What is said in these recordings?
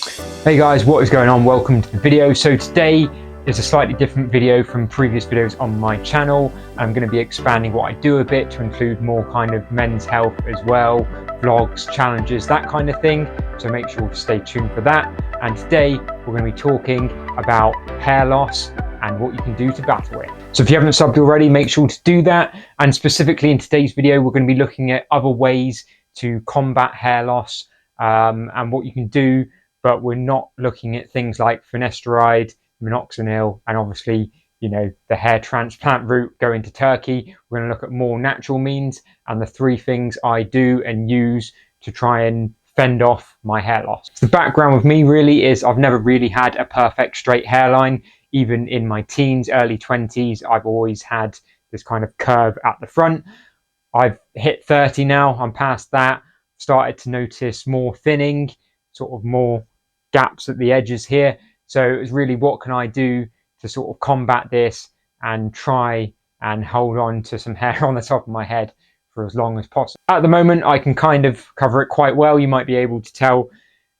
Hey guys, what is going on? Welcome to the video. So today is a slightly different video from previous videos on my channel. I'm going to be expanding what I do a bit to include more kind of men's health as well, vlogs, challenges, that kind of thing. So make sure to stay tuned for that. And today we're going to be talking about hair loss and what you can do to battle it. So if you haven't subbed already, make sure to do that. And specifically in today's video, we're going to be looking at other ways to combat hair loss and what you can do. But we're not looking at things like finasteride, minoxidil, and obviously, you know, the hair transplant route going to Turkey. We're going to look at more natural means and the three things I do and use to try and fend off my hair loss. The background with me really is I've never really had a perfect straight hairline. Even in my teens, early 20s, I've always had this kind of curve at the front. I've hit 30 now, I'm past that, started to notice more thinning, sort of more gaps at the edges here. So it's really, what can I do to sort of combat this and try and hold on to some hair on the top of my head for as long as possible. At the moment, I can kind of cover it quite well. You might be able to tell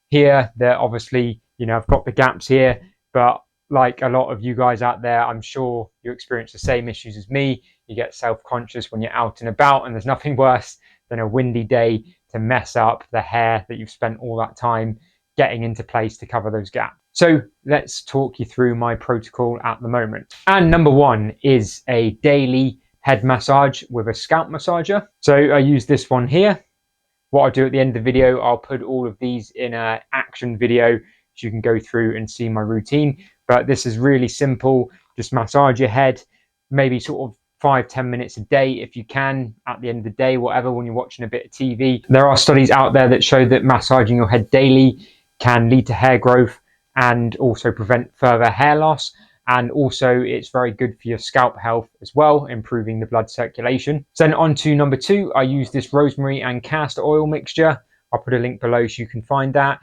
here that obviously, you know, I've got the gaps here, but like a lot of you guys out there, I'm sure you experience the same issues as me. You get self-conscious when you're out and about, and there's nothing worse than a windy day to mess up the hair that you've spent all that time getting into place to cover those gaps. So let's talk you through my protocol at the moment. And number one is a daily head massage with a scalp massager. So I use this one here. What I'll do at the end of the video, I'll put all of these in an action video so you can go through and see my routine. But this is really simple. Just massage your head, maybe sort of 5-10 minutes a day if you can, at the end of the day, whatever, when you're watching a bit of TV. There are studies out there that show that massaging your head daily can lead to hair growth and also prevent further hair loss. And also it's very good for your scalp health as well, improving the blood circulation. So then on to number two, I use this rosemary and castor oil mixture. I'll put a link below so you can find that.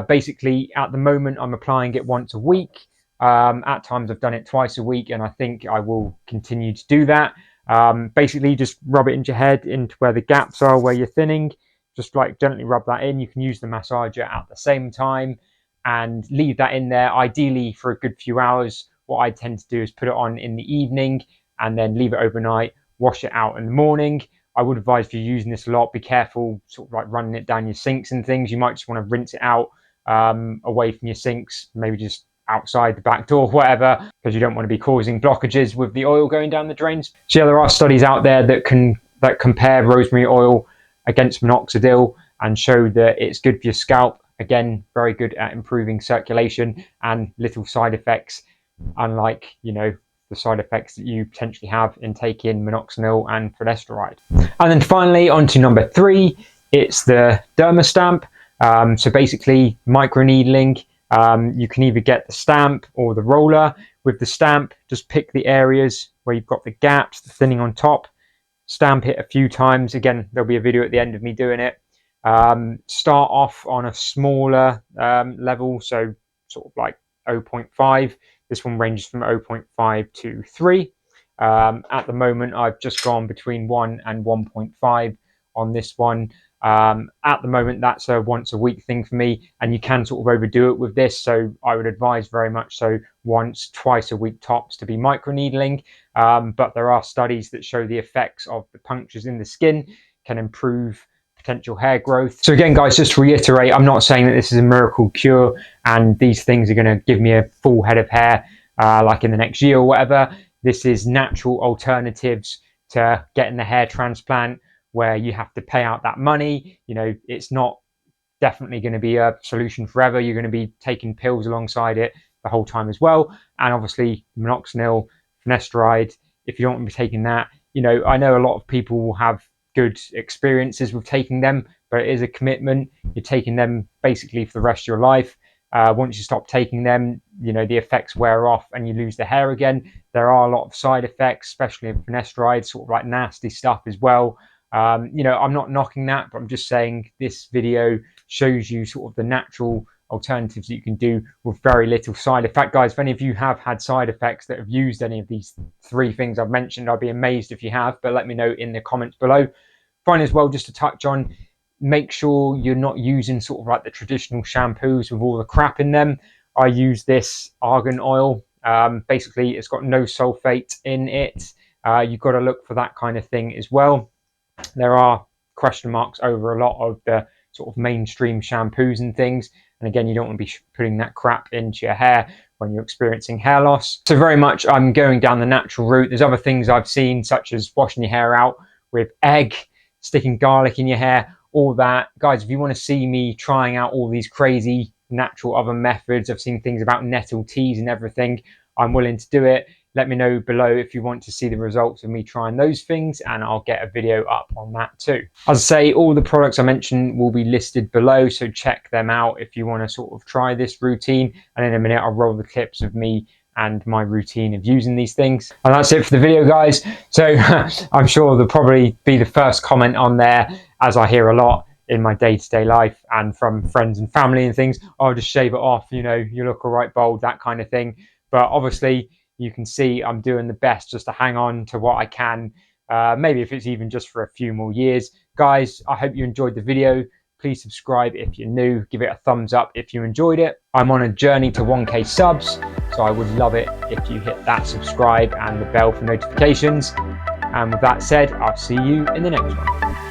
Basically at the moment I'm applying it once a week. At times I've done it twice a week, and I think I will continue to do that. Basically just rub it into your head, into where the gaps are, where you're thinning. Just like gently rub that in. You can use the massager at the same time and leave that in there, ideally for a good few hours. What I tend to do is put it on in the evening and then leave it overnight, wash it out in the morning. I would advise, if you're using this a lot, be careful sort of like running it down your sinks and things. You might just want to rinse it out away from your sinks, maybe just outside the back door, whatever, because you don't want to be causing blockages with the oil going down the drains. So yeah, there are studies out there that compare rosemary oil against minoxidil and show that it's good for your scalp. Again, very good at improving circulation and little side effects, unlike, you know, the side effects that you potentially have in taking minoxidil and finasteride. And then finally, on to number three, it's the derma stamp. So basically microneedling. You can either get the stamp or the roller. With the stamp, just pick the areas where you've got the gaps, the thinning on top, stamp it a few times. Again, there'll be a video at the end of me doing it. Start off on a smaller level, so sort of like 0.5. This one ranges from 0.5 to 3. At the moment, I've just gone between 1 and 1.5 on this one. At the moment, that's a once a week thing for me, and you can sort of overdo it with this. So I would advise very much so once, twice a week tops to be microneedling. But there are studies that show the effects of the punctures in the skin can improve potential hair growth. So again, guys, just to reiterate, I'm not saying that this is a miracle cure and these things are going to give me a full head of hair like in the next year or whatever. This is natural alternatives to getting the hair transplant, where you have to pay out that money. You know, it's not definitely going to be a solution forever. You're going to be taking pills alongside it the whole time as well. And obviously minoxidil, finasteride, if you don't want to be taking that, you know, I know a lot of people will have good experiences with taking them, but it is a commitment. You're taking them basically for the rest of your life. Once you stop taking them, you know, the effects wear off and you lose the hair again. There are a lot of side effects, especially in finasteride, sort of like nasty stuff as well. You know, I'm not knocking that, but I'm just saying this video shows you sort of the natural alternatives that you can do with very little side effect. Guys, if any of you have had side effects that have used any of these three things I've mentioned, I'd be amazed if you have, but let me know in the comments below. Finally as well, just to touch on, make sure you're not using sort of like the traditional shampoos with all the crap in them. I use this argan oil. Basically, it's got no sulfate in it. You've got to look for that kind of thing as well. There are question marks over a lot of the sort of mainstream shampoos and things. And again, you don't want to be putting that crap into your hair when you're experiencing hair loss. So very much I'm going down the natural route. There's other things I've seen, such as washing your hair out with egg, sticking garlic in your hair, all that. Guys, if you want to see me trying out all these crazy natural other methods, I've seen things about nettle teas and everything, I'm willing to do it. Let me know below if you want to see the results of me trying those things, and I'll get a video up on that too. As I say, all the products I mentioned will be listed below, so check them out if you want to sort of try this routine. And in a minute, I'll roll the clips of me and my routine of using these things. And that's it for the video, guys. So I'm sure there'll probably be the first comment on there, as I hear a lot in my day-to-day life and from friends and family and things. Oh, just shave it off, you know, you look all right bald, that kind of thing. But obviously, you can see I'm doing the best just to hang on to what I can, maybe if it's even just for a few more years. Guys, I hope you enjoyed the video. Please subscribe if you're new, give it a thumbs up if you enjoyed it. I'm on a journey to 1K subs, so I would love it if you hit that subscribe and the bell for notifications. And with that said, I'll see you in the next one.